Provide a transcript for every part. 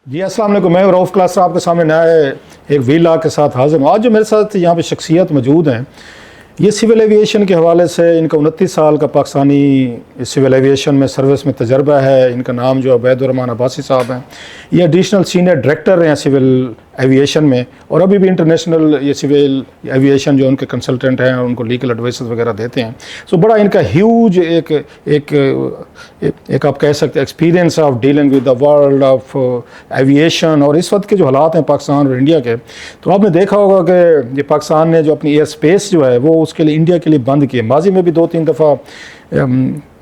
जी अस्सलाम वालेकुम। मैं रऊफ़ क्लास आपके सामने नया एक वीला के साथ हाजिर हूँ। आज जो मेरे साथ यहाँ पे शख्सियत मौजूद हैं, ये सिविल एविएशन के हवाले से इनका 29 साल का पाकिस्तानी सिविल एविएशन में सर्विस में तजर्बा है। इनका नाम जो अबैदुर्रहमान अब्बासी साहब हैं, ये एडिशनल सीनियर डायरेक्टर हैं सिविल एविएशन में, और अभी भी इंटरनेशनल ये सिविल एविएशन जो उनके कंसल्टेंट हैं उनको लीगल एडवाइस वगैरह देते हैं। सो बड़ा इनका ह्यूज एक आप कह सकते हैं experience of dealing with the world of aviation. और इस वक्त के जो हालात हैं पाकिस्तान और इंडिया के, तो आपने देखा होगा कि ये पाकिस्तान ने जो अपनी एयर स्पेस जो है वो उसके लिए इंडिया के लिए बंद किए। माजी में भी 2-3 दफ़ा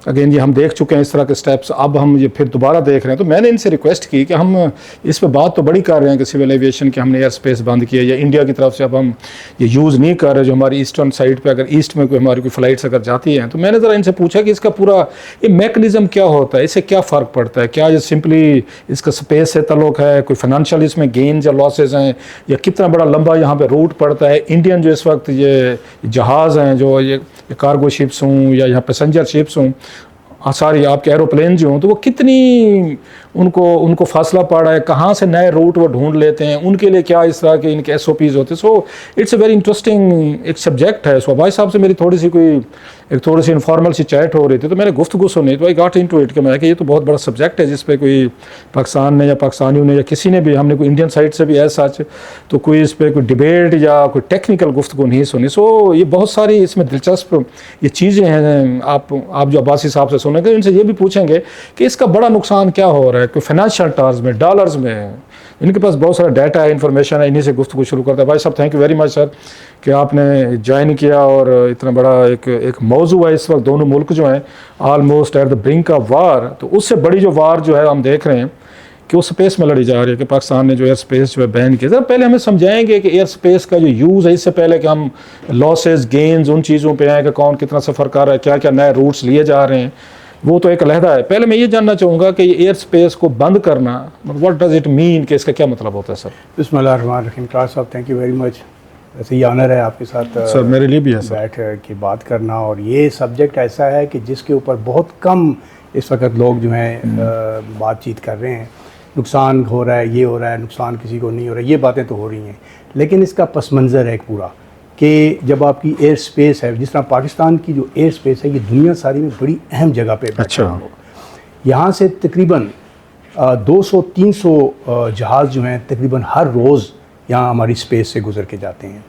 अगेन ये हम देख चुके हैं इस तरह के स्टेप्स, अब हम ये फिर दोबारा देख रहे हैं। तो मैंने इनसे रिक्वेस्ट की कि हम इस पर बात तो बड़ी कर रहे हैं कि सिविल एविएशन के हमने एयर स्पेस बंद किए या इंडिया की तरफ से अब हम ये यूज़ नहीं कर रहे जो हमारी ईस्टर्न साइड पे, अगर ईस्ट में कोई हमारी कोई फ़्लाइट्स अगर जाती हैं। तो मैंने ज़रा इनसे पूछा कि इसका पूरा ये मैकेनिज़्म क्या होता है, इससे क्या फ़र्क पड़ता है, क्या ये सिंपली इसका स्पेस से ताल्लुक़ है, कोई फाइनेंशियल इसमें गेन्स या लॉसेज हैं, या कितना बड़ा लंबा यहाँ पर रूट पड़ता है। इंडियन जो इस वक्त ये जहाज़ हैं, जो ये कार्गो शिप्स हों या यहाँ पैसेंजर शिप्स हों, सारी आपके एरोप्लेन जो हों, तो वो कितनी उनको फासला पड़ रहा है, कहाँ से नए रूट वो ढूंढ लेते हैं, उनके लिए क्या इस तरह के इनके SOPs होते हैं। So it's a very interesting एक सब्जेक्ट है। सो भाई साहब से मेरी थोड़ी सी इनफॉर्मल सी चैट हो रही थी, तो मैंने गुफ्तगू सुनी, तो आई गॉट इनटू इट कि मैं कि ये तो बहुत बड़ा सब्जेक्ट है जिस पे कोई पाकिस्तान ने या पाकिस्तानियों ने या किसी ने भी, हमने कोई इंडियन साइड से भी ऐसा तो कोई इस पर कोई डिबेट या कोई टेक्निकल गुफ्तगू नहीं सुनी। सो ये बहुत सारी इसमें दिलचस्प ये चीज़ें हैं। आप जो अब्बासी साहब से सुनेंगे, इनसे ये भी पूछेंगे कि इसका बड़ा नुकसान क्या हो रहा है, कोई फाइनेंशियल टर्म्स में, डॉलर्स में। इनके पास बहुत सारा डाटा है, इन्फॉर्मेशन है, इन्हीं से गुफ्तगू शुरू करता है। भाई साहब thank you very much sir कि आपने ज्वाइन किया, और इतना बड़ा एक मौजू है इस वक्त। दोनों मुल्क जो हैं almost at the brink of war, तो उससे बड़ी जो वार जो है हम देख रहे हैं कि वो स्पेस में लड़ी जा रही है कि पाकिस्तान ने जो एयर स्पेस जो है बैन किया। ज़रा पहले हमें समझाएंगे कि एयर स्पेस का जो यूज़ है, इससे पहले कि हम लॉसेस गेन्स उन चीज़ों पे आए कि कौन कितना सफ़र कर रहा है, क्या क्या नए रूट्स लिए जा रहे हैं, वो तो एक अलहदा है। पहले मैं ये जानना चाहूँगा कि एयर स्पेस को बंद करना, व्हाट डज़ इट मीन, कि इसका क्या मतलब होता है सर? बिस्मिल्लाहिर्रहमानिर्रहीम। क्लास साहब थैंक यू वेरी मच। ऐसे ही ऑनर है आपके साथ सर, मेरे लिए भी है सर बैठ के बात करना। और ये सब्जेक्ट ऐसा है कि जिसके ऊपर बहुत कम इस वक्त लोग जो हैं बातचीत कर रहे हैं। नुकसान हो रहा है, ये हो रहा है, नुकसान किसी को नहीं हो रहा है, ये बातें तो हो रही हैं, लेकिन इसका पस मंज़र है एक पूरा कि जब आपकी एयर स्पेस है, जिस तरह पाकिस्तान की जो एयर स्पेस है, ये दुनिया सारी में बड़ी अहम जगह पे। अच्छा। यहाँ से तकरीबन 200-300 जहाज़ जो हैं तकरीबन हर रोज़ यहाँ हमारी स्पेस से गुज़र के जाते हैं।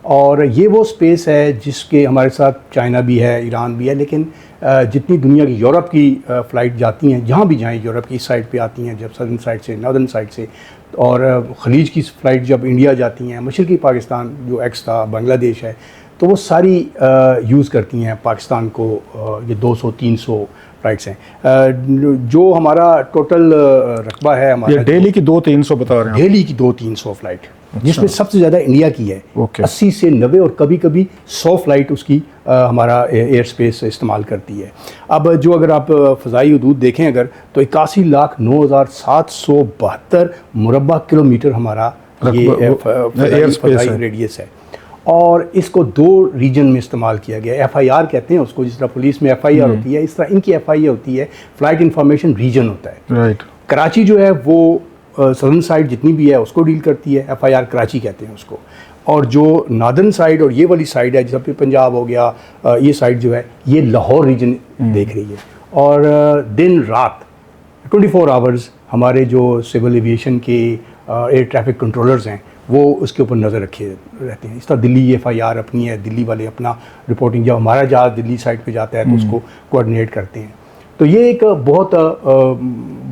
और ये वो स्पेस है जिसके हमारे साथ चाइना भी है, ईरान भी है, लेकिन जितनी दुनिया की यूरोप की फ़्लाइट जाती हैं, जहाँ भी जाएँ यूरोप की इस साइड पे आती हैं, जब सदर्न साइड से, नॉर्दर्न साइड से, और ख़लीज की फ़्लाइट जब इंडिया जाती हैं, मशरक़ी पाकिस्तान जो एक्स था, बांग्लादेश है, तो वो सारी यूज़ करती हैं पाकिस्तान को। ये 200-300 फ़्लाइट्स हैं। जो हमारा टोटल रकबा है हमारा, डेली की 200-300 बता रहे हैं, डेली की 200-300 फ़्लाइट, जिसमें सबसे ज़्यादा इंडिया की है। 80 से 90 और कभी कभी 100 फ़्लाइट उसकी हमारा एयर स्पेस इस्तेमाल करती है। अब जो अगर आप फ़ज़ाई हदूद देखें अगर, तो 81,09,772 मुरबा किलोमीटर हमारा ये एयर स्पेस रेडियस है। और इसको 2 रीजन में इस्तेमाल किया गया। FIR कहते हैं उसको, जिस तरह पुलिस में FIR होती है, इस तरह इनकी FIR होती है, फ़्लाइट इंफॉर्मेशन रीजन होता है। राइट। कराची जो है वो सदर्न साइड जितनी भी है उसको डील करती है, FIR कराची कहते हैं उसको। और जो नार्दर्न साइड और ये वाली साइड है, जैसे पंजाब हो गया, ये साइड जो है ये लाहौर रीजन देख रही है। और दिन रात 24 आवर्स हमारे जो सिविल एविएशन के एयर ट्रैफिक कंट्रोलर्स हैं वो उसके ऊपर नज़र रखे रहते हैं। इस तरह दिल्ली FIR अपनी है, दिल्ली वाले अपना रिपोर्टिंग, जब हमारा जहाज़ दिल्ली साइड पे जाता है तो उसको कोऑर्डिनेट करते हैं। तो ये एक बहुत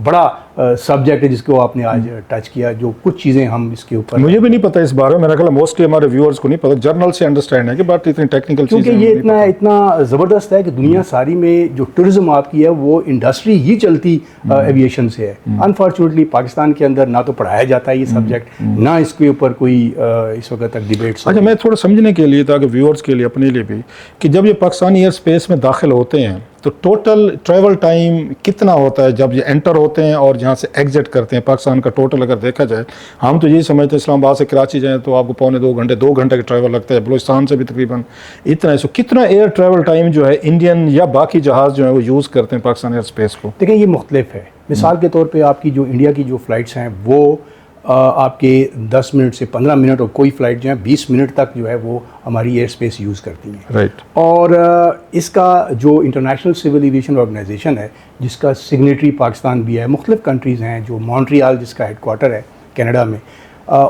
बड़ा सब्जेक्ट है जिसको आपने आज टच किया। जो कुछ चीज़ें हम इसके ऊपर, मुझे भी नहीं पता इस बारे में, मेरा ख्याल मोस्टली हमारे व्यूअर्स को नहीं पता, जर्नल से अंडरस्टैंड है कि बात इतनी टेक्निकल चीज़ है, क्योंकि ये इतना ज़बरदस्त है कि दुनिया सारी में जो टूरिज़्म आपकी है वो इंडस्ट्री ही चलती एविएशन से है। अनफॉर्चुनेटली पाकिस्तान के अंदर ना तो पढ़ाया जाता है ये सब्जेक्ट, ना इसके ऊपर कोई इस वक्त तक डिबेट। अच्छा, मैं थोड़ा समझने के लिए, ताकि व्यूअर्स के लिए, अपने लिए भी, कि जब ये पाकिस्तानी एयर स्पेस में दाखिल होते हैं तो टोटल ट्रैवल टाइम कितना होता है जब ये एंटर होते हैं और जहाँ से एग्जिट करते हैं? पाकिस्तान का टोटल अगर देखा जाए, हम तो यही समझते हैं इस्लामाबाद से कराची जाएँ तो आपको पौने 2 घंटे का ट्रैवल लगता है, बलूचिस्तान से भी तकरीबन इतना है। सो कितना एयर ट्रैवल टाइम जो है इंडियन या बाकी जहाज़ जो है वो यूज़ करते हैं पाकिस्तान एयर स्पेस को? देखिए ये मुख्तलिफ है। मिसाल के तौर पे आपकी जो इंडिया की जो फ़्लाइट्स हैं वो आपके 10 मिनट से 15 मिनट और कोई फ़्लाइट जो है 20 मिनट तक जो है वो हमारी एयर स्पेस यूज़ करती हैं। राइट। और इसका जो इंटरनेशनल सिविल एविएशन ऑर्गेनाइजेशन है जिसका सिग्नेटरी पाकिस्तान भी है, मुख्तलिफ कंट्रीज़ हैं, जो मॉन्ट्रियल जिसका हेडक्वार्टर है कनाडा में,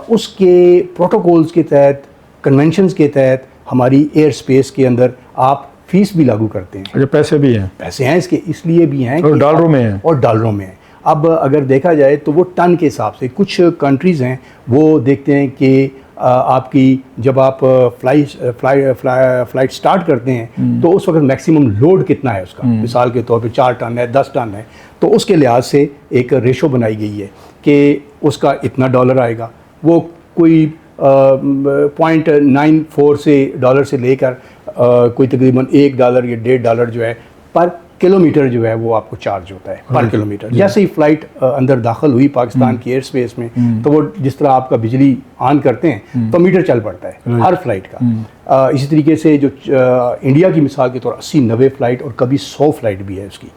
उसके प्रोटोकॉल्स के तहत, कन्वेंशंस के तहत हमारी एयर स्पेस के अंदर आप फ़ीस भी लागू करते हैं। अच्छा, पैसे भी हैं? पैसे हैं इसके, इसलिए भी हैं और कि डॉलरों में हैं? और डॉलरों में हैं। अब अगर देखा जाए तो वो टन के हिसाब से, कुछ कंट्रीज़ हैं वो देखते हैं कि आपकी जब आप फ्लाइट स्टार्ट करते हैं तो उस वक्त मैक्सिमम लोड कितना है उसका, मिसाल के तौर पे 4 टन है, 10 टन है, तो उसके लिहाज से एक रेशो बनाई गई है कि उसका इतना डॉलर आएगा। वो कोई 0.94 से डॉलर से लेकर कोई तकरीबन $1 या $1.5 जो है पर किलोमीटर जो है वो आपको चार्ज होता है पर किलोमीटर। जैसे ही फ़्लाइट अंदर दाखिल हुई पाकिस्तान की एयर स्पेस में तो वो जिस तरह आपका बिजली ऑन करते हैं तो मीटर चल पड़ता है हर फ्लाइट का। इसी तरीके से जो इंडिया की मिसाल के तौर 80-90 फ़्लाइट और कभी 100 फ़्लाइट भी है उसकी,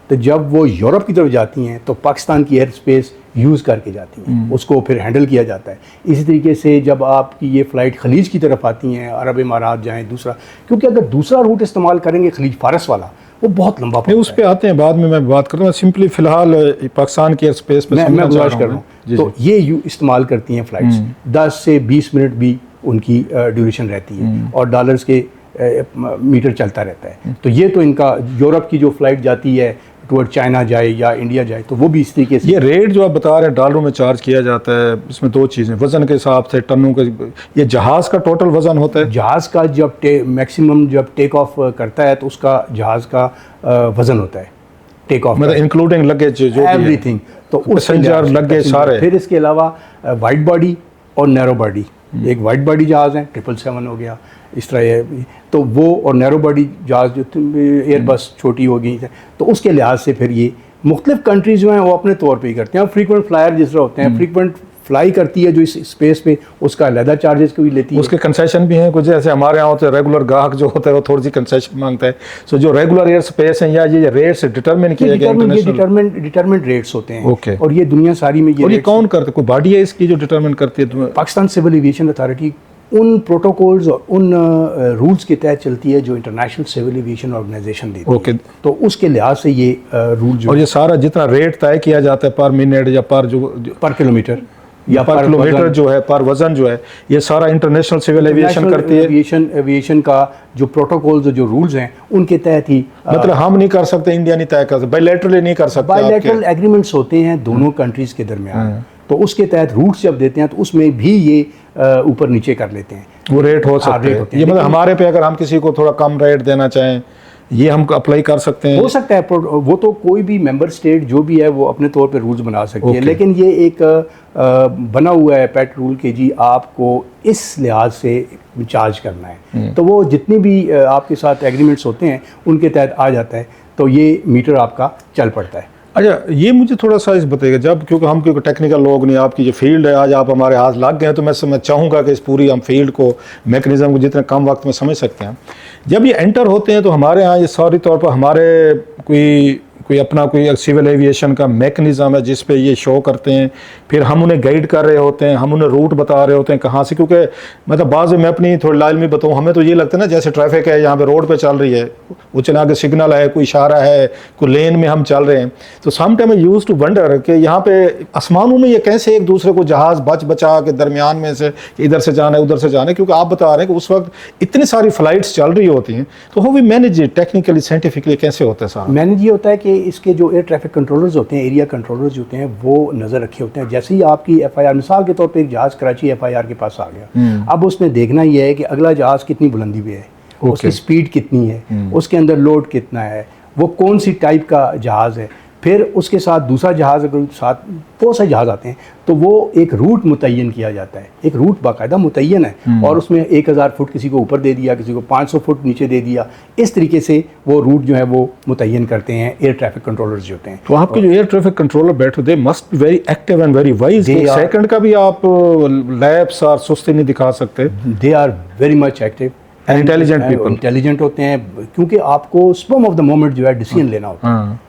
तो जब वो यूरोप की तरफ जाती हैं तो पाकिस्तान की एयर स्पेस यूज़ करके जाती हैं, उसको फिर हैंडल किया जाता है। इसी तरीके से जब आपकी ये फ़्लाइट खलीज की तरफ आती हैं, अरब इमारात जाएँ दूसरा, क्योंकि अगर दूसरा रूट इस्तेमाल करेंगे खलीज फारस वाला, वो बहुत लंबा पड़ता है। उस पे आते हैं बाद में, मैं बात कर रहा हूँ सिंपली फ़िलहाल पाकिस्तान की एयर स्पेस पे मैं गुजारिश कर रहा हूँ। तो ये इस्तेमाल करती हैं फ़्लाइट्स, 10 से 20 मिनट भी उनकी ड्यूरेशन रहती है और डॉलर्स के मीटर चलता रहता है। तो ये तो इनका यूरोप की जो फ़्लाइट जाती है टुवर्ड चाइना जाए या इंडिया जाए तो वो भी इस तरीके से। ये रेट जो आप बता रहे हैं डॉलरों में चार्ज किया जाता है, इसमें 2 चीज़ें, वज़न के हिसाब से, टनों का, ये जहाज़ का टोटल वज़न होता है? जहाज़ का जब मैक्सिमम जब टेक ऑफ करता है तो उसका जहाज़ का वज़न होता है टेक ऑफ, मतलब इंक्लूडिंग लगेज जो एवरीथिंग, तो पैसेंजर लगेज सारे। फिर इसके अलावा वाइड बॉडी और नैरो बॉडी, एक वाइड बॉडी जहाज़ है 777 हो गया, इस तरह ये, तो वो और नैरो बॉडी जहाज़ जो एयरबस छोटी हो गई है, तो उसके लिहाज से फिर ये मुख्तलिफ कंट्रीज़ जो हैं वो अपने तौर पे ही करते हैं। और फ्रीक्वेंट फ्लायर जिस तरह होते हैं, फ्रीक्वेंट फ्लाई करती है जो इस स्पेस पे, उसका अलहदा चार्जेस को भी लेती है। उसके कंसेशन भी हैं कुछ, जैसे हमारे यहाँ होते हैं रेगुलर ग्राहक जो होता है वो थोड़ी सी कंसेशन मांगता है। सो जो रेगुलर एयर स्पेस हैं या ये रेट्स डिटरमिन किए गए, डिटरमिनेड रेट्स होते हैं। ओके। और ये दुनिया सारी में ये कौन करता है? कोई बॉडी है इसकी जो डिटरमिन करती है? पाकिस्तान सिविल एविएशन अथॉरिटी उन प्रोटोकॉल्स और उन रूल्स के तहत चलती है जो इंटरनेशनल सिविल एविएशन ऑर्गेनाइजेशन देती है। तो उसके लिहाज से ये रूल जो, और ये सारा जितना रेट तय किया जाता है पर मिनट या पर किलोमीटर या पर किलोमीटर जो है, पर वजन जो है, ये सारा इंटरनेशनल सिविल एविएशन करती है। एविएशन का जो प्रोटोकॉल्स जो रूल्स हैं उनके तहत ही, मतलब हम नहीं कर सकते, इंडिया नहीं तय कर सकते, बायलैटरली नहीं कर सकते, बायलैटरल एग्रीमेंट्स होते हैं दोनों कंट्रीज के दरमियान, तो उसके तहत रूट्स जब देते हैं तो उसमें भी ये ऊपर नीचे कर लेते हैं, वो रेट हो सकते हैं। ये मतलब हमारे पे अगर हम किसी को थोड़ा कम रेट देना चाहें ये हम अप्लाई कर सकते हैं? हो सकता है, वो तो कोई भी मेंबर स्टेट जो भी है वो अपने तौर पे रूल्स बना सकती है, लेकिन ये एक बना हुआ है पेट रूल के जी आपको इस लिहाज से चार्ज करना है, तो वो जितनी भी आपके साथ एग्रीमेंट्स होते हैं उनके तहत आ जाता है, तो ये मीटर आपका चल पड़ता है। अच्छा, ये मुझे थोड़ा सा इस बताइएगा, जब क्योंकि टेक्निकल लोग नहीं, आपकी जो फील्ड है आज आप हमारे हाथ लग गए हैं, तो मैं चाहूँगा कि इस पूरी हम फील्ड को, मैकेनिज्म को जितने कम वक्त में समझ सकते हैं। जब ये एंटर होते हैं तो हमारे यहाँ ये सारी तौर पर हमारे कोई अपना कोई सिविल एविएशन का मैकेनिज़्म है जिस पे ये शो करते हैं, फिर हम उन्हें गाइड कर रहे होते हैं, हम उन्हें रूट बता रहे होते हैं कहाँ से, क्योंकि मतलब बाज़ मैं अपनी थोड़ी लाइन में बताऊँ, हमें तो ये लगता है ना जैसे ट्रैफिक है यहाँ पे रोड पे चल रही है, वो चला के सिग्नल है, कोई इशारा है, कोई लेन में हम चल रहे हैं, तो some time I used to wonder कि यहाँ पे आसमानों में ये कैसे एक दूसरे को जहाज़ बचा के दरमियान में से इधर से जाना है उधर से जाना है, क्योंकि आप बता रहे हैं कि उस वक्त इतनी सारी फ्लाइट्स चल रही होती हैं, तो how we manage it technically scientifically, कैसे होता है सारा मैनेज? ये होता है कि इसके जो एयर ट्रैफिक कंट्रोलर्स होते हैं, एरिया कंट्रोलर्स होते हैं, वो नज़र रखे होते हैं। जैसे ही आपकी FIR, मिसाल के तौर पे एक जहाज़ कराची FIR के पास आ गया, अब उसने देखना ये है कि अगला जहाज़ कितनी बुलंदी पे है, उसकी स्पीड कितनी है, उसके अंदर लोड कितना है, वो कौन सी टाइप का जहाज़ है, फिर उसके साथ दूसरा जहाज़, अगर साथ बहुत से जहाज़ आते हैं तो वो एक रूट मुतय्यन किया जाता है, एक रूट बाकायदा मुतय्यन है, और उसमें 1000 फुट किसी को ऊपर दे दिया, किसी को 500 फुट नीचे दे दिया, इस तरीके से वो रूट जो है वो मुतय्यन करते हैं एयर ट्रैफिक कंट्रोलर्स जो होते हैं। तो आपके जो एयर ट्रैफिक कंट्रोलर बैठे, they must be very active and very wise, एक सेकंड का भी आप लैप्स और सुस्ती नहीं दिखा सकते। They are very much active and intelligent people, intelligent होते हैं, क्योंकि आपको स्पम ऑफ द मोमेंट जो है डिसीजन लेना होता है।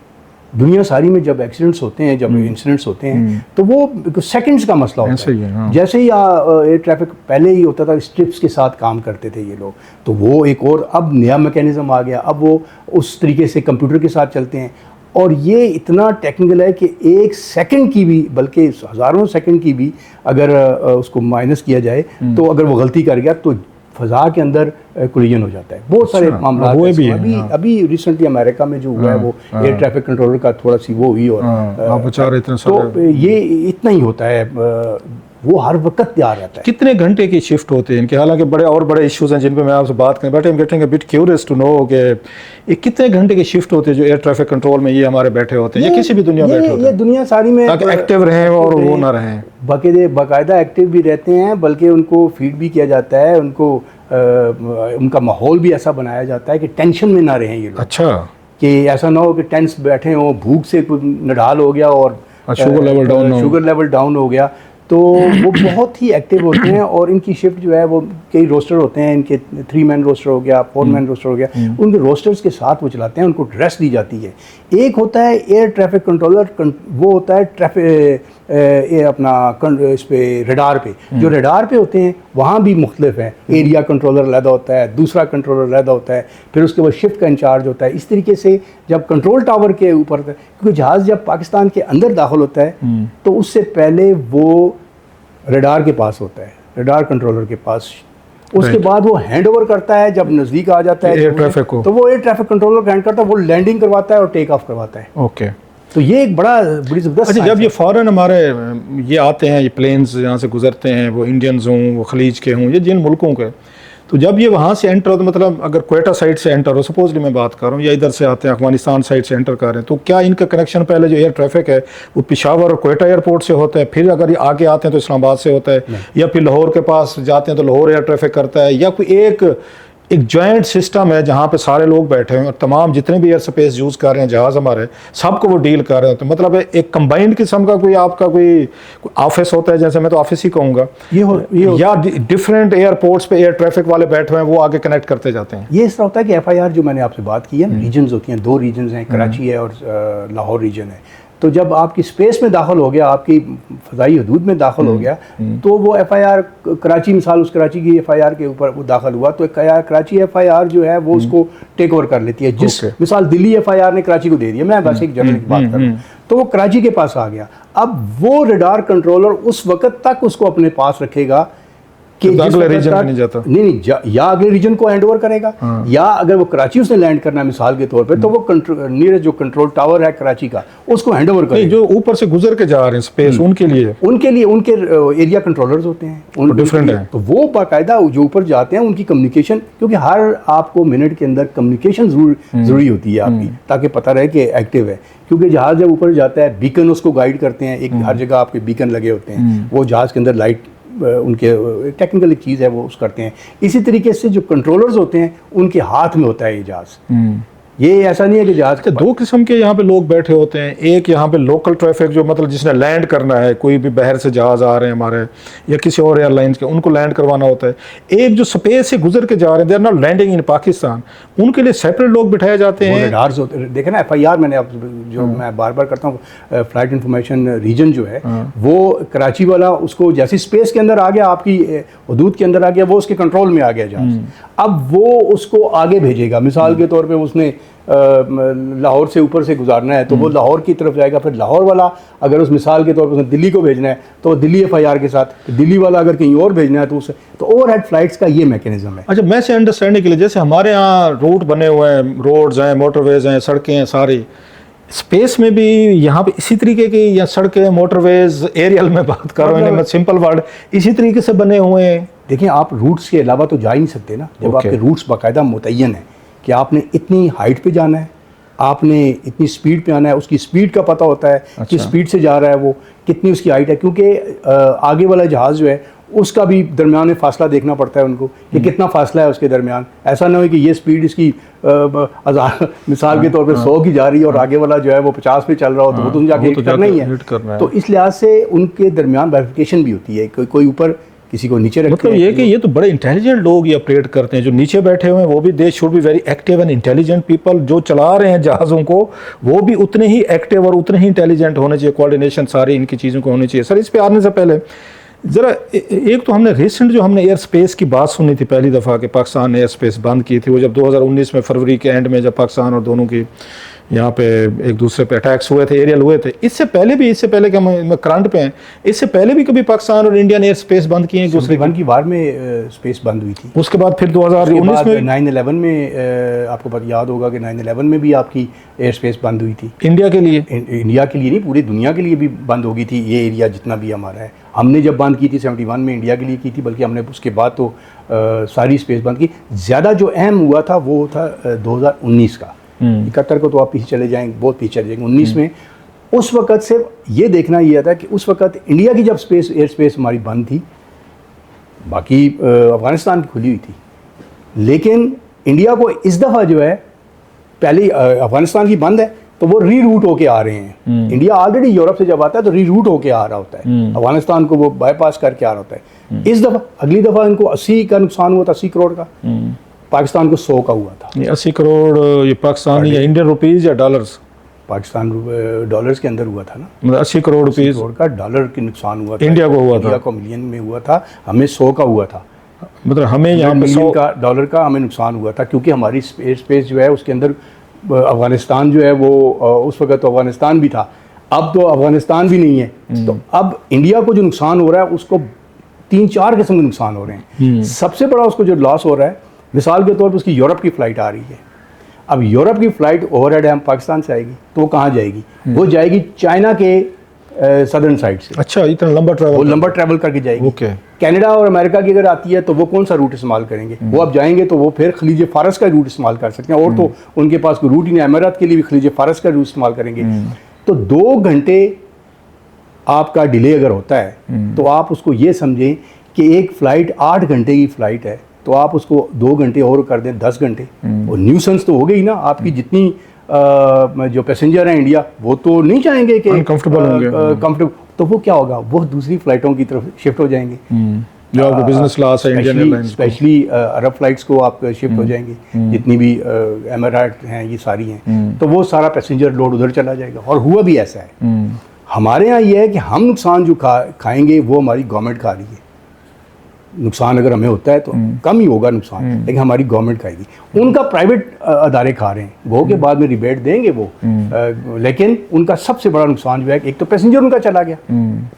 दुनिया सारी में जब एक्सीडेंट्स होते हैं, जब इंसिडेंट्स होते हैं, तो वो सेकंड्स का मसला होता ऐसे ही है, हाँ। जैसे ही एयर ट्रैफिक पहले ही होता था, स्ट्रिप्स के साथ काम करते थे ये लोग, तो वो एक और अब नया मैकेनिज्म आ गया, अब वो उस तरीके से कंप्यूटर के साथ चलते हैं। और ये इतना टेक्निकल है कि 1 सेकंड की भी, बल्कि हज़ारों सेकंड की भी अगर उसको माइनस किया जाए, तो अगर वो गलती कर गया तो फ़ज़ा के अंदर कोलिजन हो जाता है। बहुत सारे मामला हुए भी अभी रिसेंटली अमेरिका में जो हुआ है वो एयर ट्रैफिक कंट्रोलर का थोड़ा सी वो हुई, और आप बेचारे इतने तो ये इतना ही होता है, वो हर वक्त तैयार रहता है। कितने घंटे की शिफ्ट होते हैं इनके? हालांकि बड़े इश्यूज हैं जिन पे मैं आपसे बात करें, but I am getting a bit curious to know कि ये कितने घंटे की शिफ्ट होती है जो एयर ट्रैफिक कंट्रोल में ये हमारे बैठे होते हैं, या किसी भी दुनिया में बैठे होते हैं? ये दुनिया सारी में ताकि एक्टिव रहें और वो ना रहें, बाकायदा एक्टिव भी रहते हैं, बल्कि उनको फीड भी किया जाता है, उनको उनका माहौल भी ऐसा बनाया जाता है कि टेंशन में ना रहें ये लोग। अच्छा, कि ऐसा ना हो कि टेंस बैठे हों, भूख से नडाल हो गया और शुगर लेवल डाउन हो गया, तो वो बहुत ही एक्टिव होते हैं। और इनकी शिफ्ट जो है वो कई रोस्टर होते हैं इनके, 3 मैन रोस्टर हो गया, 4 मैन रोस्टर हो गया, उनके रोस्टर्स के साथ वो चलाते हैं, उनको ड्रेस दी जाती है। एक होता है एयर ट्रैफिक कंट्रोलर, वो होता है ट्रैफिक ये अपना इस पे रडार पे, जो रडार पे होते हैं वहाँ भी मुख्तलिफ हैं। एरिया कंट्रोलर अलहदा होता है, दूसरा कंट्रोलर अलहदा होता है, फिर उसके बाद शिफ्ट का इंचार्ज होता है। इस तरीके से जब कंट्रोल टावर के ऊपर, क्योंकि जहाज़ जब पाकिस्तान के अंदर दाखिल होता है तो उससे पहले वो रडार के पास होता है, रडार कंट्रोलर के पास। उसके बाद वो हैंड ओवर करता है, जब नज़दीक आ जाता है एयर ट्रैफिक को, तो वो एयर ट्रैफिक कंट्रोलर का हैंड करता है, वो लैंडिंग करवाता है और टेक ऑफ करवाता है। ओके, तो ये एक बड़ी ज़बरदस्त। अच्छा, जब ये फ़ौरन हमारे ये आते हैं, ये प्लेन्स यहाँ से गुजरते हैं, वो इंडियंस हों, वो खलीज के हों, ये जिन मुल्कों के, तो जब ये वहाँ से एंटर हो, तो मतलब अगर क्वेटा साइड से एंटर हो, सपोजली मैं बात कर रहा हूँ, या इधर से आते हैं अफगानिस्तान साइड से एंटर कर रहे हैं, तो क्या इनका कनेक्शन पहले जो एयर ट्रैफिक है वो पेशावर और क्वेटा एयरपोर्ट से होता है, फिर अगर ये आगे आते हैं तो इस्लामाबाद से होता है, या फिर लाहौर के पास जाते हैं तो लाहौर एयर ट्रैफिक करता है, या कोई एक जॉइंट सिस्टम है जहाँ पे सारे लोग बैठे हैं और तमाम जितने भी एयर स्पेस यूज़ कर रहे हैं जहाज़ हमारे, सबको वो डील कर रहे हैं? तो मतलब एक कंबाइंड किस्म का कोई आपका कोई ऑफिस होता है, जैसे मैं तो ऑफिस ही कहूँगा, या डिफरेंट एयरपोर्ट्स पे एयर ट्रैफिक वाले बैठे हुए हैं, वो आगे कनेक्ट करते जाते हैं? ये ऐसा होता है कि FIR जो मैंने आपसे बात की है, रीजन्स होती हैं, 2 रीजन्स हैं, कराची है और लाहौर रीजन है। तो जब आपकी स्पेस में दाखिल हो गया, आपकी फ़ज़ाई हदूद में दाखिल हो गया, तो वो FIR कराची, मिसाल उस कराची की FIR के ऊपर वो दाखिल हुआ, तो कराची FIR जो है वो उसको टेक ओवर कर लेती है। जिस मिसाल दिल्ली FIR ने कराची को दे दिया, मैं वैसे एक जनरल की बात कर रहा हूँ, तो वो कराची के पास आ गया। अब वो रडार कंट्रोलर उस वक्त तक उसको अपने पास रखेगा कि अगले रीजन में नहीं जाता, या अगले रीजन को हैंड ओवर करेगा, या अगर वो कराची उसने लैंड करना है मिसाल के तौर पे, तो वो नियरेस्ट जो कंट्रोल टावर है कराची का, उसको हैंड ओवर करेगा। जो ऊपर से गुजर के जा रहे हैं स्पेस, उनके लिए उनके एरिया कंट्रोलर्स होते हैं, डिफरेंट है, तो वो बाकायदा जो ऊपर जाते हैं उनकी कम्युनिकेशन, क्योंकि हर आपको मिनट के अंदर कम्युनिकेशन जरूरी होती है आपकी, ताकि पता रहे कि एक्टिव है। क्योंकि जहाज़ जब ऊपर जाता है, बीकन उसको गाइड करते हैं, एक हर जगह आपके बीकन लगे होते हैं, वो जहाज़ के अंदर लाइट, उनके टेक्निकल एक चीज़ है वो उस करते हैं। इसी तरीके से जो कंट्रोलर्स होते हैं उनके हाथ में होता है ये जहाज़। ये ऐसा नहीं है कि जहाज़ के 2 किस्म के यहाँ पे लोग बैठे होते हैं। एक यहाँ पे लोकल ट्रैफिक, जो मतलब जिसने लैंड करना है, कोई भी बाहर से जहाज़ आ रहे हैं हमारे या किसी और एयरलाइंस के, उनको लैंड करवाना होता है। एक जो स्पेस से गुजर के जा रहे हैं, they are not landing in Pakistan, उनके लिए सेपरेट लोग बिठाए जाते हैं। रडार्स होते हैं, देखे ना FIR, मैंने अब जो मैं बार बार करता हूँ, फ्लाइट इंफॉर्मेशन रीजन जो है वो कराची वाला, उसको जैसे स्पेस के अंदर आ गया, आपकी हदूद के अंदर आ गया, वो उसके कंट्रोल में आ गया जहाज़। अब वो उसको आगे भेजेगा, मिसाल के तौर पे उसने लाहौर से ऊपर से गुजारना है, तो वो लाहौर की तरफ जाएगा। फिर लाहौर वाला अगर उस मिसाल के तौर पर उसने दिल्ली को भेजना है, तो दिल्ली FIR के साथ, दिल्ली वाला अगर कहीं और भेजना है तो उसे, तो ओवरहेड फ्लाइट्स का ये मैकेनिज्म है। अच्छा, मैं से अंडरस्टैंडिंग के लिए, जैसे हमारे यहाँ रूट बने हुए हैं, रोड्स हैं, मोटरवेज हैं, सड़कें हैं, सारी स्पेस में भी यहाँ पे इसी तरीके की, या सड़कें, मोटरवेज, एरियल में बात कर रहा हूँ मैं, सिंपल वर्ड, इसी तरीके से बने हुए हैं? देखिए, आप रूट्स के अलावा तो जा ही नहीं सकते ना। जब आपके रूट्स बाकायदा मुतय्यन है कि आपने इतनी हाइट पे जाना है, आपने इतनी स्पीड पे आना है, उसकी स्पीड का पता होता है कि स्पीड से जा रहा है वो, कितनी उसकी हाइट है, क्योंकि आगे वाला जहाज़ जो है उसका भी दरमियान में फासला देखना पड़ता है उनको कि कितना फासला है उसके दरमियान। ऐसा ना हो कि ये स्पीड इसकी मिसाल के तौर पे 100 की जा रही है और आगे वाला जो है वो 50 पे चल रहा हो, तो वो तो जाके हिट करना ही है। तो इस लिहाज से उनके दरमियान वेरिफिकेशन भी होती है, कोई ऊपर किसी को नीचे रखे मतलब ये कि ये तो बड़े इंटेलिजेंट लोग ये ऑपरेट करते हैं, जो नीचे बैठे हुए हैं वो भी, they should be very active and intelligent people. जो चला रहे हैं जहाज़ों को वो भी उतने ही एक्टिव और उतने ही इंटेलिजेंट होने चाहिए, कोऑर्डिनेशन सारी इनकी चीज़ों को होनी चाहिए। सर, इस पे आने से पहले ज़रा एक तो हमने रिसेंट जो हमने एयर स्पेस की बात सुनी थी पहली दफ़ा कि पाकिस्तान ने एयर स्पेस बंद की थी, वो जब 2019 में फरवरी के एंड में जब पाकिस्तान और दोनों की यहाँ पे एक दूसरे पे अटैक्स हुए थे, एरियल हुए थे। इससे पहले कि हम करंट पे हैं, इससे पहले भी कभी पाकिस्तान और इंडिया ने एयर स्पेस बंद किए हैं दूसरे की वार में स्पेस बंद हुई थी। उसके बाद फिर 2019 में 9/11 में आपको पता याद होगा कि 9/11 में भी आपकी एयर स्पेस बंद हुई थी। इंडिया के लिए, इंडिया के लिए नहीं, पूरी दुनिया के लिए भी बंद हो गई थी। ये एरिया जितना भी हमारा है, हमने जब बंद की थी 71 में इंडिया के लिए की थी, बल्कि हमने उसके बाद तो सारी स्पेस बंद की। ज़्यादा जो अहम हुआ था वो था 2019 का। 71 को तो आप पीछे चले जाएंगे, बहुत पीछे चले जाएंगे। 19 में उस वक़्त से ये देखना ये था कि उस वक़्त इंडिया की जब एयर स्पेस हमारी बंद थी, बाकी अफ़गानिस्तान की खुली हुई थी, लेकिन इंडिया को इस दफ़ा जो है, पहले अफ़गानिस्तान की बंद है तो वो री रूट होके आ रहे हैं। इंडिया ऑलरेडी यूरोप से जब आता है तो री रूट होके आ रहा होता है, अफ़गानिस्तान को वो बाईपास करके आ रहा होता है। इस दफ़ा, अगली दफ़ा इनको 80 का नुकसान हुआ था, 80 करोड़ का। पाकिस्तान को 100 का हुआ था। 80 करोड़ ये पाकिस्तानी या इंडियन रुपीज़ या डॉलर्स? पाकिस्तान डॉलर्स के अंदर हुआ था ना, मतलब 80 करोड़ रुपीज़ का डॉलर के नुकसान हुआ था। इंडिया को हुआ था, इंडिया को मिलियन में हुआ था, हमें 100 का हुआ था। मतलब हमें यहाँ पे 100 का डॉलर का हमें नुकसान हुआ था, क्योंकि हमारी स्पेस जो है उसके अंदर अफ़गानिस्तान जो है वो उस वक्त तो अफ़गानिस्तान भी था, अब तो अफ़गानिस्तान भी नहीं है। तो अब इंडिया को जो नुकसान हो रहा है उसको 3-4 किस्म के नुकसान हो रहे हैं। सबसे बड़ा उसको जो लॉस हो रहा है, मिसाल के तौर पर उसकी यूरोप की फ़्लाइट आ रही है। अब यूरोप की फ़्लाइट ओवरहेड है, हम पाकिस्तान से आएगी तो वो कहाँ जाएगी? वो जाएगी चाइना के सदर्न साइड से। अच्छा, इतना लंबा ट्रैवल? वो लंबा ट्रैवल करके जाएगी। ओके। कनाडा और अमेरिका की अगर आती है तो वो कौन सा रूट इस्तेमाल करेंगे? वो अब जाएंगे तो वो फिर खलीज फ़ारस का रूट इस्तेमाल कर सकते हैं, और तो उनके पास कोई रूट ही नहीं। अमीरात के लिए भी खलीज फ़ारस का रूट इस्तेमाल करेंगे। तो 2 घंटे आपका डिले अगर होता है तो आप उसको ये समझें कि एक फ़्लाइट 8 घंटे की फ़्लाइट है, तो आप उसको 2 घंटे और कर दें, 10 घंटे, और न्यूसेंस तो हो गई ना आपकी। जितनी जो पैसेंजर हैं इंडिया, वो तो नहीं चाहेंगे कि अनकंफर्टेबल होंगे, कंफर्टेबल, तो वो क्या होगा, वो दूसरी फ्लाइटों की तरफ शिफ्ट हो जाएंगे। जो आपको बिजनेस क्लास है इंडियन एयरलाइंस, स्पेशली अरब फ्लाइट्स को आप शिफ्ट हो जाएंगे, जितनी भी एमिरेट हैं ये सारी हैं, तो वो सारा पैसेंजर लोड उधर चला जाएगा। और हुआ भी ऐसा है। हमारे यहाँ ये है कि हम नुकसान जो खाएंगे वो हमारी गवर्नमेंट खा रही है। नुकसान अगर हमें होता है तो कम ही होगा नुकसान, लेकिन हमारी गवर्नमेंट खाएगी। उनका प्राइवेट अदारे खा रहे हैं, वो के बाद में रिबेट देंगे वो, लेकिन उनका सबसे बड़ा नुकसान जो है, एक तो पैसेंजर उनका चला गया,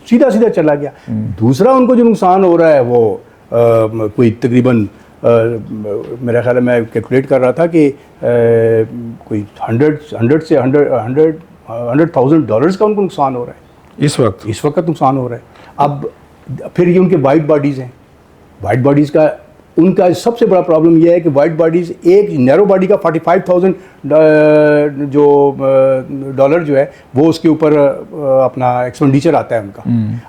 सीधा सीधा चला गया। दूसरा उनको जो नुकसान हो रहा है वो कोई तकरीबन मेरा ख्याल है, मैं कैलकुलेट कर रहा था कि कोई 100,000 डॉलर्स का उनको नुकसान हो रहा है इस वक्त नुकसान हो रहा है। अब फिर ये उनके वाइट बॉडीज़ हैं, वाइट बॉडीज़ का उनका सबसे बड़ा प्रॉब्लम यह है कि वाइट बॉडीज़, एक नैरो बॉडी का 45,000 जो डॉलर जो है वो उसके ऊपर अपना एक्सपेंडिचर आता है उनका।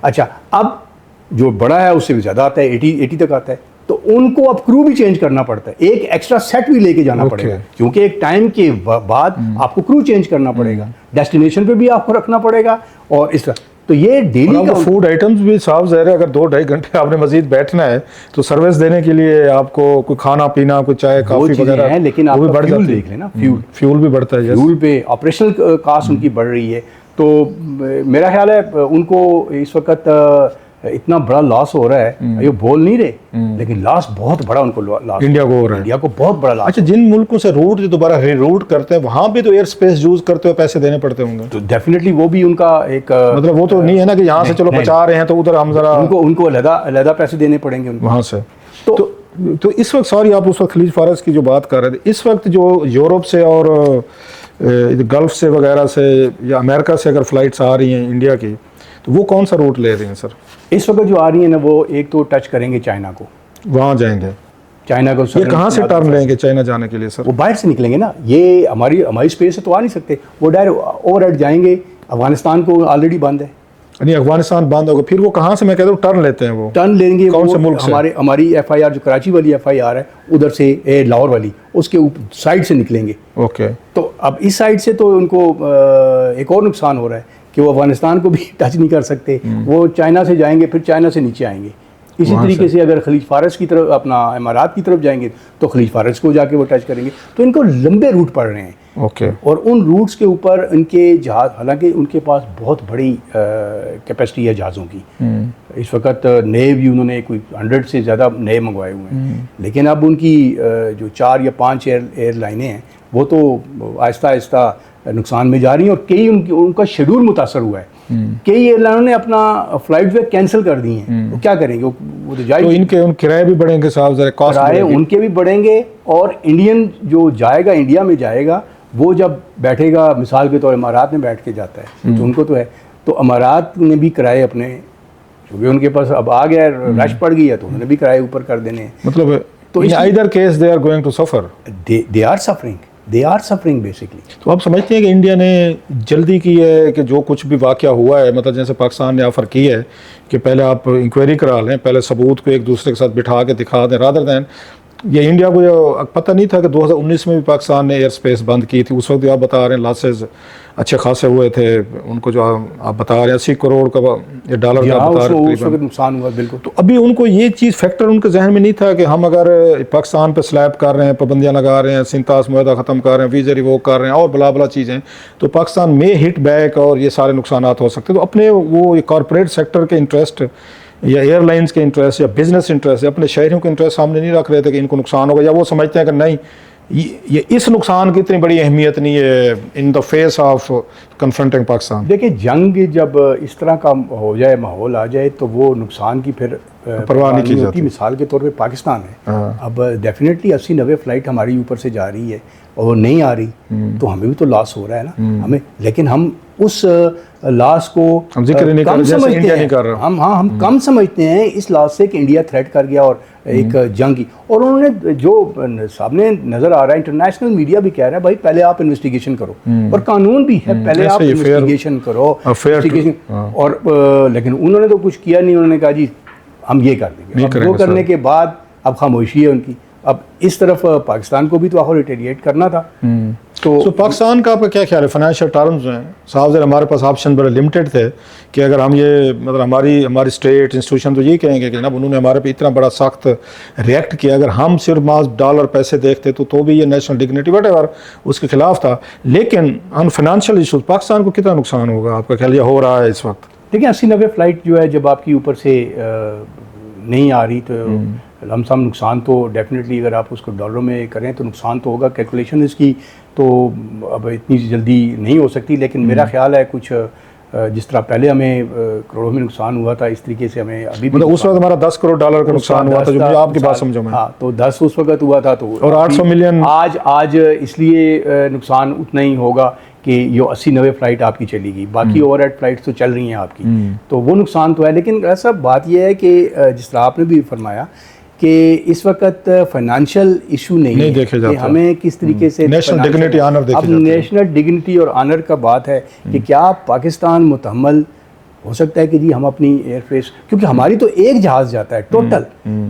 अच्छा, अब जो बड़ा है उससे भी ज़्यादा आता है, 80 तक आता है। तो उनको अब क्रू भी चेंज करना पड़ता है, एक एक्स्ट्रा सेट भी लेके जाना पड़ेगा, क्योंकि एक टाइम के बाद आपको क्रू चेंज करना पड़ेगा, डेस्टिनेशन पे भी आपको रखना पड़ेगा, और इस तरह। तो ये डेली का फूड आइटम्स भी साफ ज़ाहिर है, अगर 2-2.5 घंटे आपने मजीद बैठना है तो सर्विस देने के लिए आपको कोई खाना पीना, कोई चाय कॉफ़ी वगैरह है, लेकिन आप भी बढ़ फ्यूल देख लेना, फ्यूल भी बढ़ता है, फ्यूल पे ऑपरेशनल कास्ट उनकी बढ़ रही है। तो मेरा ख्याल है उनको इस वक्त इतना बड़ा लॉस हो रहा है, ये बोल नहीं रहे, लेकिन लॉस बहुत बड़ा उनको लॉस इंडिया को हो रहा है, इंडिया को बहुत बड़ा लॉस। अच्छा, जिन मुल्कों से रूट दोबारा रीरूट करते हैं वहाँ भी तो एयर स्पेस यूज करते हुए पैसे देने पड़ते होंगे, तो डेफिनेटली वो भी उनका एक मतलब वो तो नहीं है ना कि यहाँ से चलो बचा रहे हैं तो उधर हम जरा उनको अलग पैसे देने पड़ेंगे वहाँ से। तो इस वक्त, सॉरी, आप उस वक्त खलीज फारस की जो बात कर रहे थे, इस वक्त जो यूरोप से और गल्फ से वगैरह से या अमेरिका से अगर फ्लाइट्स आ रही हैं इंडिया की, तो वो कौन सा रूट ले रहे हैं सर? इस वक्त जो आ रही है ना, वो एक तो टच करेंगे चाइना को, वहाँ जाएंगे, चाइना को। ये कहाँ से टर्न लेंगे चाइना जाने के लिए सर? वो बाहर से निकलेंगे ना, ये हमारी स्पेस से तो आ नहीं सकते, वो डायरेक्ट ओवरहेड जाएंगे। अफगानिस्तान को ऑलरेडी बंद है, नहीं, अफगानिस्तान बंद होगा, फिर वो कहाँ से, मैं कहता हूँ टर्न लेते हैं, वो टर्न लेंगे कौन से मुल्क से? हमारी FIR जो कराची वाली FIR है, उधर से लाहौर वाली, उसके साइड से निकलेंगे। ओके। तो अब इस साइड से तो उनको एक और नुकसान हो रहा है कि वो अफगानिस्तान को भी टच नहीं कर सकते, वो चाइना से जाएंगे, फिर चाइना से नीचे आएंगे। इसी तरीके से अगर खलीज फारस की तरफ, अपना इमारात की तरफ जाएंगे तो खलीज फारस को जाके वो टच करेंगे। तो इनको लंबे रूट पड़ रहे हैं। ओके। और उन रूट्स के ऊपर इनके जहाज़, हालांकि उनके पास बहुत बड़ी कैपेसिटी है जहाज़ों की। इस वक्त नए भी उन्होंने कोई 100 से ज़्यादा नए मंगवाए हुए हैं। लेकिन अब उनकी जो 4 या 5 एयरलाइनें हैं वो तो आहिस्ता आहिस्ता नुकसान में जा रही हैं, और कई उनका शेड्यूल मुतासर हुआ है। कई एयरलाइनों ने अपना फ़्लाइट जो है कैंसिल कर दी हैं। वो क्या करेंगे, वो तो जाएगी। तो इनके उन किराए भी बढ़ेंगे साहब, ज़रा कॉस्ट किराए उनके भी बढ़ेंगे, और इंडियन जो जाएगा, इंडिया में जाएगा, वो जब बैठेगा, मिसाल के तौर इमारात में बैठ के जाता है तो उनको तो है, तो अमारात ने भी किराए अपने, क्योंकि उनके पास अब आ गया, रश पड़ गई है, तो उन्होंने भी किराए ऊपर कर देने हैं। मतलब तो in either case they are going to suffer, they are suffering basically. तो आप समझते हैं कि इंडिया ने जल्दी की है कि जो कुछ भी वाक़या हुआ है, मतलब जैसे पाकिस्तान ने ऑफ़र की है कि पहले आप इंक्वायरी करा लें, पहले सबूत को एक दूसरे के साथ बिठा के दिखा दें, रादर दैन ये इंडिया को जो पता नहीं था कि 2019 में भी पाकिस्तान ने एयर स्पेस बंद की थी। उस वक्त आप बता रहे हैं लॉसेज अच्छे खासे हुए थे उनको, जो आप बता रहे हैं 80 करोड़ का ये डॉलर का बता रहे हैं, उस वक्त नुकसान हुआ। बिल्कुल। तो अभी उनको ये चीज़ फैक्टर उनके जहन में नहीं था कि हम अगर पाकिस्तान पे स्लैब कर रहे हैं, पाबंदियाँ लगा रहे हैं, सिंतास मुआहदा ख़त्म कर रहे हैं, वीज़ा रिवोक कर रहे हैं और बला बला चीज़ें, तो पाकिस्तान में हिट बैक और ये सारे नुकसान हो सकते हैं। तो अपने वो कॉरपोरेट सेक्टर के इंटरेस्ट या एयरलाइंस के इंटरेस्ट या बिजनेस इंटरेस्ट या अपने शहरियों के इंटरेस्ट सामने नहीं रख रहे थे कि इनको नुकसान होगा, या वो समझते हैं कि नहीं ये इस नुकसान की इतनी बड़ी अहमियत नहीं है in the face of confronting Pakistan. देखिए, जंग जब इस तरह का हो जाए, माहौल आ जाए, तो वो नुकसान की फिर परवाह नहीं की जाती। मिसाल के तौर पे पाकिस्तान है, अब डेफिनेटली 80-90 फ़्लाइट हमारी ऊपर से जा रही है और वो नहीं आ रही, तो हमें भी तो लॉस हो रहा है ना हमें। लेकिन हम उस लॉस को हम जिक्र नहीं कर रहे, जैसे इंडिया नहीं कर रहा। हम कम समझते हैं इस लॉस से कि इंडिया थ्रेट कर गया और एक जंग की। और उन्होंने जो सामने नज़र आ रहा है, इंटरनेशनल मीडिया भी कह रहा है भाई पहले आप इन्वेस्टिगेशन करो, और कानून भी है पहले आप इन्वेस्टिगेशन करो, और लेकिन उन्होंने तो कुछ किया नहीं। उन्होंने कहा जी हम ये कर देंगे, वो करने के बाद अब खामोशी है उनकी। अब इस तरफ पाकिस्तान को भी तो आखिर रिटेलिएट करना था। तो पाकिस्तान का आपका क्या ख्याल है फाइनेंशियल टर्म्स में साहब? जरा हमारे पास ऑप्शन बड़े लिमिटेड थे कि अगर हम ये मतलब हमारी स्टेट इंस्टीट्यूशन तो ये कहेंगे कि जनाब उन्होंने हमारे पे इतना बड़ा सख्त रिएक्ट किया, अगर हम सिर्फ मास डॉलर पैसे देखते तो भी ये नेशनल डिग्निटी वटेवर उसके खिलाफ था। लेकिन ऑन फाइनेंशियल इशूज़ पाकिस्तान को कितना नुकसान होगा आपका ख्याल, या हो रहा है इस वक्त? देखिए 80-90 फ़्लाइट जो है जब आपकी ऊपर से नहीं आ रही, तो लमसम नुकसान तो डेफिनेटली अगर आप उसको डॉलरों में करें तो नुकसान तो होगा। कैलकुलेशन इसकी तो अब इतनी जल्दी नहीं हो सकती, लेकिन मेरा ख्याल है कुछ जिस तरह पहले हमें करोड़ों में नुकसान हुआ था, इस तरीके से हमें अभी भी, मतलब उस वक्त हमारा 10 करोड़ डॉलर का नुकसान हुआ था, जो मुझे आपकी बात समझो मैं। हाँ, तो 10 उस वक्त हुआ था, तो और 800 मिलियन आज इसलिए नुकसान उतना ही होगा कि ये 80-90 फ़्लाइट आपकी चलेगी, बाकी ओवरहेड फ़्लाइट्स तो चल रही हैं आपकी, तो वो नुकसान तो है। लेकिन ऐसा बात यह है कि जिस तरह आपने भी फरमाया कि इस वक्त फाइनेंशियल इशू नहीं देखे जाते, हमें किस तरीके से नेशनल डिग्निटी ऑनर देखे जाते हैं। अब नेशनल डिग्निटी और ऑनर का बात है कि क्या पाकिस्तान मुतहम्मल हो सकता है कि जी हम अपनी एयरफेस, क्योंकि हमारी तो एक जहाज़ जाता है, टोटल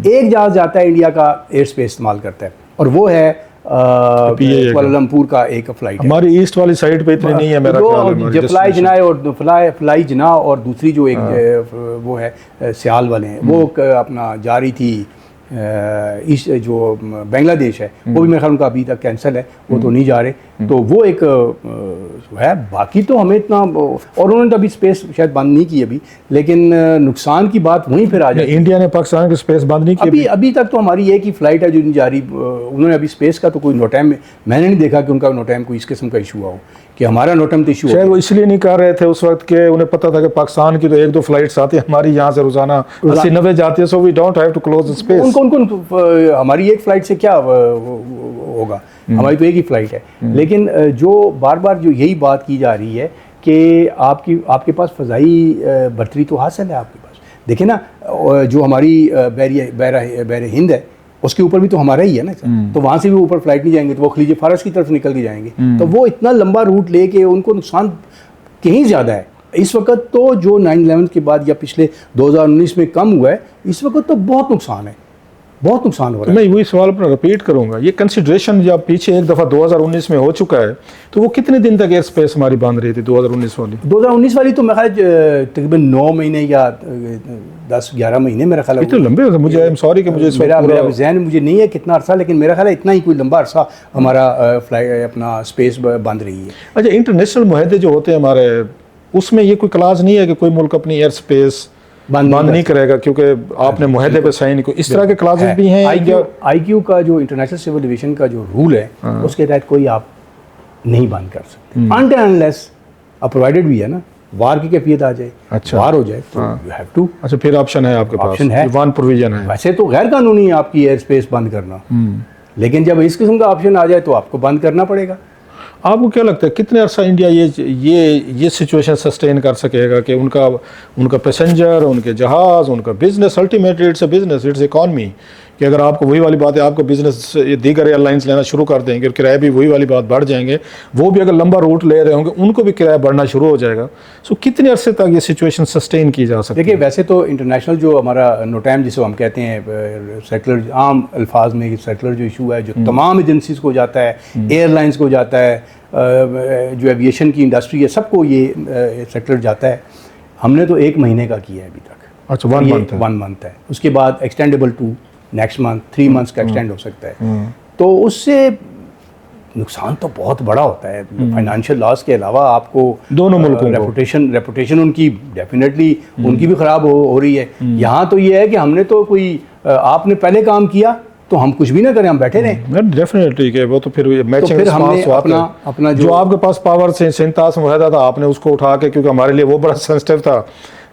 एक जहाज़ जाता है इंडिया का एयर स्पेस इस्तेमाल करता है, और वो है कुआलालंपुर का एक फ़्लाइट। हमारी ईस्ट वाली साइड पे इतनी नहीं है मेरा ख्याल। फ्लाई जना और दूसरी जो एक वो है सियाल वाले हैं, वो अपना जा रही थी ईस्ट, जो बांग्लादेश है वो भी मेरे ख्याल उनका अभी तक कैंसिल है, वो तो नहीं जा रहे। तो वो एक है, बाकी तो हमें इतना, और उन्होंने तो अभी स्पेस शायद बंद नहीं की अभी, लेकिन नुकसान की बात वहीं फिर आ जाए। इंडिया ने पाकिस्तान की स्पेस बंद नहीं की अभी तक तो हमारी एक ही फ़्लाइट है जो नहीं जा रही। उन्होंने अभी स्पेस का तो कोई नोटैम में मैंने नहीं देखा कि उनका नोटैम कोई इस किस्म का इशू हुआ हो कि हमारा नोटम तो इशू शायद वो इसलिए नहीं कर रहे थे उस वक्त के उन्हें पता था कि पाकिस्तान की तो 1-2 फ्लाइट्स आती है, हमारी यहाँ से रोजाना 80-90 जाती है, so we don't have to close the space. उनको हमारी एक फ़्लाइट से क्या होगा, हमारी तो एक ही फ़्लाइट है। लेकिन जो बार बार जो यही बात की जा रही है कि आपके पास फ़ज़ाई बर्तरी तो हासिल है आपके पास। देखिए ना, जो हमारी बैर हिंद है उसके ऊपर भी तो हमारा ही है ना, तो वहाँ से भी ऊपर फ्लाइट नहीं जाएंगे, तो वो खलीज फारस की तरफ निकल के जाएंगे, तो वो इतना लंबा रूट लेके उनको नुकसान कहीं ज़्यादा है इस वक्त। तो जो 9/11 के बाद या पिछले 2019 में कम हुआ है, इस वक्त तो बहुत नुकसान है, बहुत नुकसान हो तो रहा है। मैं वही सवाल अपना रिपीट करूंगा, ये कंसिडरेशन जब पीछे एक दफ़ा 2019 में हो चुका है, तो वो कितने दिन तक एयर स्पेस हमारी बंद रही थी 2019 वाली? 2019 वाली तो मेरा ख्याल तकरीबन 9 महीने या 10-11 महीने मेरा ख्याल है। इतने लंबे होते, मुझे आई एम सॉरी कि मुझे इस वक्त मेरा पूरा- जहन मुझे नहीं है कितना अरसा, लेकिन मेरा ख्याल है इतना ही कोई लंबा अरसा हमारा फ्लाइट अपना स्पेस बंद रही है। अच्छा, इंटरनेशनल मुआहदे जो होते हैं हमारे, उसमें ये कोई क्लास नहीं है कि कोई मुल्क अपनी एयर स्पेस बंद नहीं करेगा क्योंकि आपने मुआहदे पे साइन को, इस तरह के क्लासेस भी हैं? IQ का जो इंटरनेशनल सिविल एविएशन का जो रूल है उसके तहत कोई आप नहीं बंद कर सकते अनटिल अनलेस, अब प्रोवाइडेड भी है ना, वार की कैफियत आ जाए, अच्छा। वार हो जाए तो यू हैव टू। अच्छा, फिर ऑप्शन है आपके पास, ऑप्शन है, वन प्रोविजन है। वैसे तो गैर कानूनी है आपकी एयर स्पेस बंद करना, लेकिन जब इस किस्म का ऑप्शन आ जाए तो आपको बंद करना पड़ेगा। आपको क्या लगता है कितने अरसा इंडिया ये सिचुएशन सस्टेन कर सकेगा कि उनका पैसेंजर, उनके जहाज़, उनका business, ultimately it's a business, it's economy, कि अगर आपको वही वाली बात है, आपको बिजनेस ये दीगर एयरलाइंस लेना शुरू कर देंगे और किराए भी वही वाली बात बढ़ जाएंगे, वो भी अगर लंबा रूट ले रहे होंगे उनको भी किराया बढ़ना शुरू हो जाएगा। सो कितने अरसे तक ये सिचुएशन सस्टेन की जा सकती है? देखिए, वैसे तो इंटरनेशनल जो हमारा नोटैम जिसे हम कहते हैं सर्कुलर, आम अल्फाज में सर्कुलर जो इशू है जो तमाम एजेंसीज को जाता है, एयरलाइंस को जाता है, जो एविएशन की इंडस्ट्री है, सबको ये सर्कुलर जाता है। हमने तो 1 महीने का किया है अभी तक। अच्छा, 1 मंथ है। 1 मंथ है, उसके बाद extendable to next month, 3 months का एक्सटेंड हो सकता है। तो उससे नुकसान तो बहुत बड़ा होता है, फाइनेंशियल लॉस के अलावा आपको दोनों मुल्कों को रेपुटेशन उनकी डेफिनेटली उनकी भी ख़राब हो रही है। यहाँ तो ये है कि हमने तो कोई आपने पहले काम किया तो हम कुछ भी ना करें, हम बैठे रहें। डेफिनेटली के वो तो फिर मैचिंग तो फिर हमने अपना जो आपके पास पावर से 37 मुआहदा था, आपने उसको उठा के, क्योंकि हमारे लिए वो बड़ा सेंसिटिव था,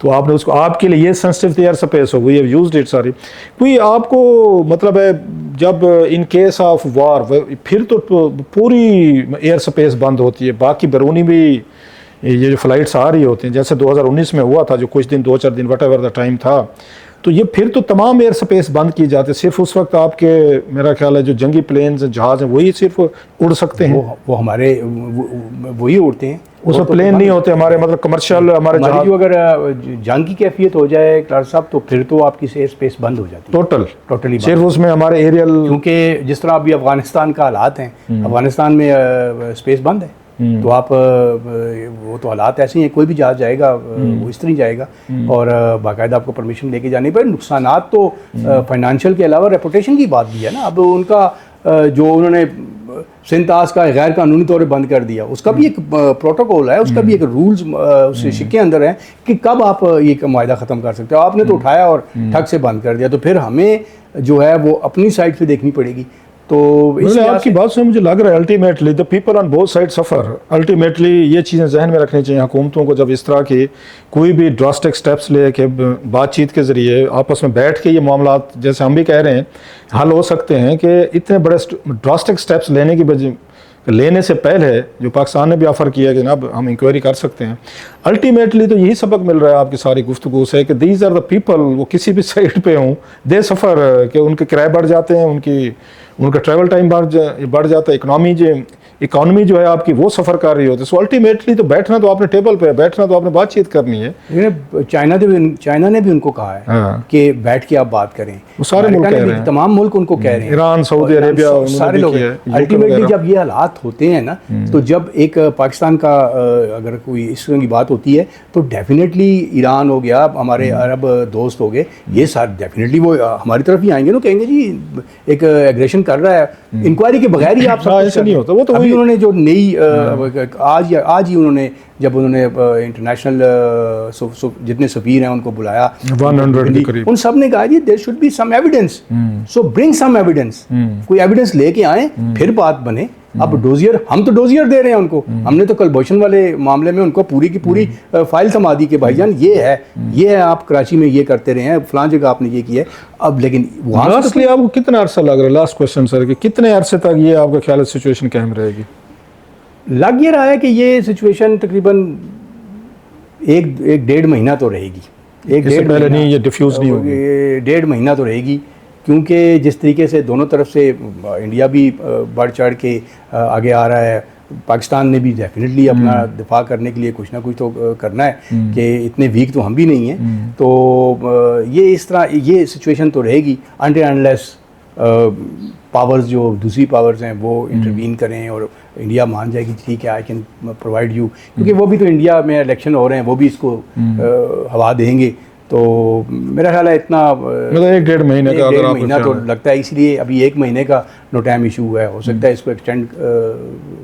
तो आपने उसको, आपके लिए ये सेंसिटिव एयर स्पेस हो, वी हैव यूज्ड इट सारी। कोई आपको मतलब है जब इन केस ऑफ वार फिर तो पूरी एयर स्पेस बंद होती है, बाकी बैरूनी भी ये जो फ्लाइट्स आ रही होती हैं, जैसे 2019 में हुआ था, जो कुछ दिन 2-4 दिन वट एवर द टाइम था, तो ये फिर तो तमाम एयर स्पेस बंद किए जाते, सिर्फ उस वक्त आपके, मेरा ख्याल है जो जंगी प्लेन्स जहाज़ हैं वही सिर्फ उड़ सकते हैं। वो हमारे वही उड़ते हैं, उसमें प्लेन नहीं होते हमारे, मतलब कमर्शियल हमारे जहाज। जो अगर जंग की कैफियत हो जाए क्लार्क साहब, तो फिर तो आपकी एयर स्पेस बंद हो जाती है टोटली सिर्फ उसमें हमारे एरियल, क्योंकि जिस तरह अभी अफगानिस्तान का हालात हैं, अफगानिस्तान में स्पेस बंद है, तो आप वो तो हालात ऐसे ही हैं, कोई भी जहाज जाएगा वो इस तरह ही जाएगा, और बाकायदा आपको परमिशन लेके जानी पड़े। नुकसानात तो फाइनेंशियल के अलावा रेपुटेशन की बात भी है ना। अब उनका जो उन्होंने सिंतास का गैर कानूनी तौर पर बंद कर दिया, उसका भी एक प्रोटोकॉल है, उसका भी एक रूल्स उससे शिक्के अंदर हैं कि कब आप ये मायदा ख़त्म कर सकते हो। आपने तो उठाया और ठग से बंद कर दिया, तो फिर हमें जो है वो अपनी साइड से देखनी पड़ेगी। तो आपकी बात से मुझे लग रहा है ultimately the people on both side suffer. Ultimately ये चीज़ें जहन में रखनी चाहिए हुकूमतों को, जब इस तरह की कोई भी ड्रास्टिक स्टेप्स ले के बातचीत के ज़रिए आपस में बैठ के ये मामला, जैसे हम भी कह रहे हैं, हल हो सकते हैं, कि इतने बड़े ड्रास्टिक स्टेप्स लेने से पहले जो पाकिस्तान ने भी ऑफ़र किया कि ना अब हम इंक्वायरी कर सकते हैं। अल्टीमेटली तो यही सबक मिल रहा है आपकी सारी गुफ्तगू से कि दीज आर द पीपल, वो किसी भी साइड पे हों, दे सफ़र, कि उनके किराए बढ़ जाते हैं, उनका ट्रैवल टाइम बढ़ जाता है, इकॉनमी जो है आपकी वो सफ़र कर रही होती है। सो अल्टीमेटली तो बैठना तो आपने टेबल पे, बैठना तो आपने बातचीत करनी है। चाइना ने भी उनको कहा है कि बैठ के आप बात करें, वो सारे मुल्क कह रहे हैं, तमाम मुल्क उनको कह रहे हैं, ईरान, सऊदी अरेबिया, सारे लोग। अल्टीमेटली जब ये हालात होते हैं ना, तो जब एक पाकिस्तान का अगर कोई इस तरह की बात होती है, तो डेफिनेटली ईरान हो गया, हमारे अरब दोस्त हो गए, ये सारे डेफिनेटली वो हमारी तरफ ही आएंगे ना, कहेंगे जी एक एग्रेशन कर रहा है, इंक्वायरी के बगैर ही आप सब ऐसे नहीं होता। वो तो अभी उन्होंने जो नई आज ही उन्होंने, जब उन्होंने इंटरनेशनल जितने सफीर हैं उनको बुलाया 100 के करीब, उन सब ने कहा जी there should be some evidence, so bring some evidence, कोई एविडेंस लेके आए फिर बात बने। अब डोजियर, हम तो डोजियर दे रहे हैं उनको, हमने तो कलभूषण वाले मामले में उनको पूरी की पूरी फाइल थमा दी कि भाईजान ये है आप कराची में ये करते रहे हैं, फलां जगह आपने ये किया है। अब लेकिन वहाँ से आपको कितना अरसा लग रहा है, लास्ट क्वेश्चन सर, कि कितने अरसे तक ये आपका ख्याल है सिचुएशन कायम रहेगी? लग ये रहा है कि ये सिचुएशन तकरीबन 1-1.5 महीना तो रहेगी। 1-1.5 पहले नहीं, ये डिफ्यूज नहीं होगी, 1.5 महीना तो रहेगी, क्योंकि जिस तरीके से दोनों तरफ से इंडिया भी बढ़ चढ़ के आगे आ रहा है, पाकिस्तान ने भी डेफिनेटली अपना दिफा करने के लिए कुछ ना कुछ तो करना है, कि इतने वीक तो हम भी नहीं हैं। तो ये इस तरह ये सिचुएशन तो रहेगी अनटिल अनलेस पावर्स जो दूसरी पावर्स हैं वो इंटरवीन करें और इंडिया मान जाए कि ठीक है आई कैन प्रोवाइड यू, क्योंकि वो भी तो इंडिया में इलेक्शन हो रहे हैं, वो भी इसको हवा देंगे। तो मेरा ख्याल है इतना मतलब 1-1.5 महीने का अगर आप महीना तो लगता है, इसलिए अभी 1 महीने का नो टाइम इशू हुआ है, हो सकता है इसको एक्सटेंड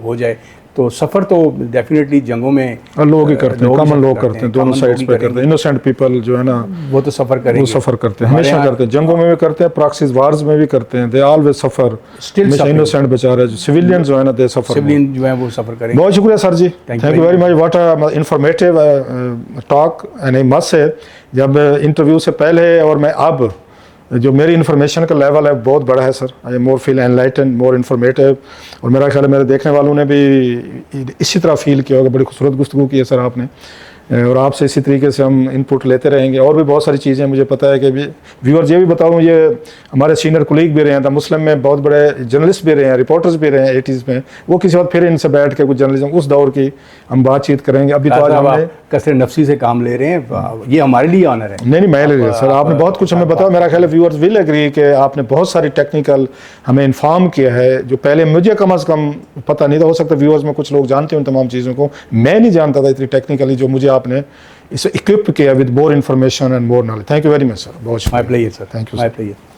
हो जाए। तो सफ़र तो डेफिनेटली जंगों में लोग ही करते हैं, कॉमन लोग करते हैं, दोनों साइड्स पे करते हैं, इनोसेंट पीपल जो है ना वो तो सफ़र करेंगे, वो सफ़र करते हैं, हमेशा करते हैं, जंगों में भी करते हैं, प्रॉक्सीज वार्स में भी करते हैं, दे ऑलवेज सफ़र, हमेशा इनोसेंट बेचारे सिविलियन जो है ना दे सफ़र, सिविलियन जो है वो सफ़र करेंगे। बहुत शुक्रिया sir ji, thank you very much, what a informative talk. And I must say जब इंटरव्यू से पहले और मैं अब जो मेरी इन्फॉर्मेशन का लेवल है बहुत बड़ा है sir, I am more feel enlighten, more informative, और मेरा ख्याल है मेरे देखने वालों ने भी इसी तरह फील किया होगा। बड़ी खूबसूरत गुफ्तगू की है सर आपने, और आपसे इसी तरीके से हम इनपुट लेते रहेंगे। और भी बहुत सारी चीज़ें मुझे पता है कि व्यूअर्स ये भी बताऊँ, ये हमारे सीनियर कुलीग भी रहे हैं, द मुस्लिम में बहुत बड़े जर्नलिस्ट भी रहे हैं, रिपोर्टर्स भी रहे हैं 80s में, वो किसी वक्त फिर इनसे बैठ के कुछ जर्नलिज्म उस दौर की हम बातचीत करेंगे। अभी तो आज हमने कसर नफसी से काम ले रहे हैं, ये हमारे लिए ऑनर है। नहीं मैं ले रही सर, आपने बहुत कुछ हमें बताया, मेरा ख्याल है व्यूअर्स विल एग्री कि आपने बहुत सारी टेक्निकल हमें इन्फॉर्म किया है जो पहले मुझे कम अज़ कम पता नहीं था। हो सकता है व्यूअर्स में कुछ लोग जानते हैं उन तमाम चीज़ों को, मैं नहीं जानता था इतनी टेक्निकली, जो मुझे आपने इसे इक्विप किया with more information and more knowledge. Thank you very much sir, बहुत my pleasure sir, thank you my pleasure.